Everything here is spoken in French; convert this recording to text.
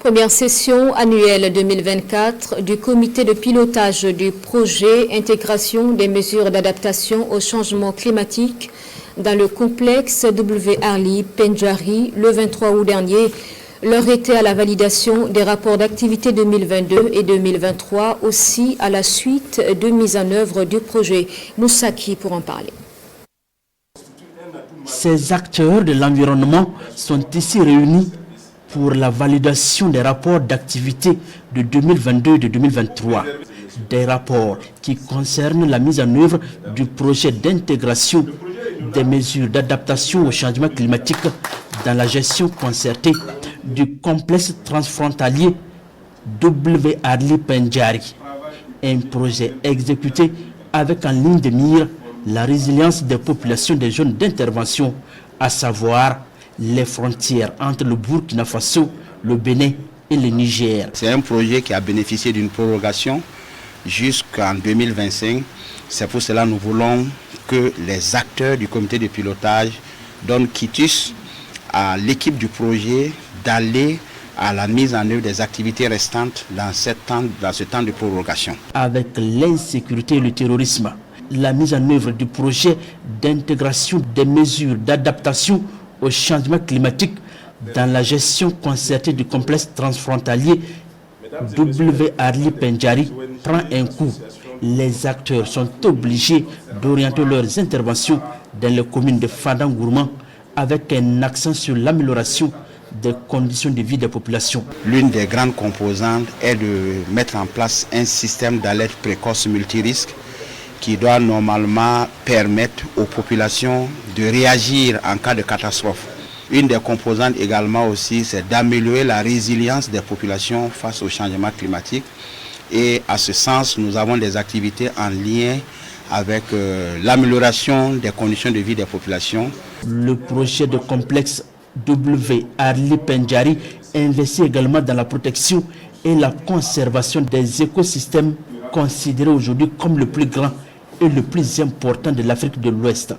Première session annuelle 2024 du comité de pilotage du projet Intégration des mesures d'adaptation au changement climatique dans le complexe W. Arly Pendjari le 23 août dernier. L'heure était à la validation des rapports d'activité 2022 et 2023, aussi à la suite de mise en œuvre du projet. Moussaki pour en parler. Ces acteurs de l'environnement sont ici réunis pour la validation des rapports d'activité de 2022 et de 2023. Des rapports qui concernent la mise en œuvre du projet d'intégration des mesures d'adaptation au changement climatique dans la gestion concertée du complexe transfrontalier W. Arly Pendjari. Un projet exécuté avec en ligne de mire la résilience des populations des zones d'intervention, à savoir les frontières entre le Burkina Faso, le Bénin et le Niger. C'est un projet qui a bénéficié d'une prorogation jusqu'en 2025. C'est pour cela que nous voulons que les acteurs du comité de pilotage donnent quitus à l'équipe du projet d'aller à la mise en œuvre des activités restantes dans ce temps de prorogation. Avec l'insécurité et le terrorisme, la mise en œuvre du projet d'intégration des mesures d'adaptation au changement climatique dans la gestion concertée du complexe transfrontalier W. Arly Pendjari prend un coup. Les acteurs sont obligés d'orienter leurs interventions dans les communes de Fadangourma avec un accent sur l'amélioration des conditions de vie des populations. L'une des grandes composantes est de mettre en place un système d'alerte précoce multirisque qui doit normalement permettre aux populations de réagir en cas de catastrophe. Une des composantes également aussi, c'est d'améliorer la résilience des populations face au changement climatique. Et à ce sens, nous avons des activités en lien avec l'amélioration des conditions de vie des populations. Le projet de complexe W. Arly Pendjari investit également dans la protection et la conservation des écosystèmes considérés aujourd'hui comme le plus grand et le plus important de l'Afrique de l'Ouest.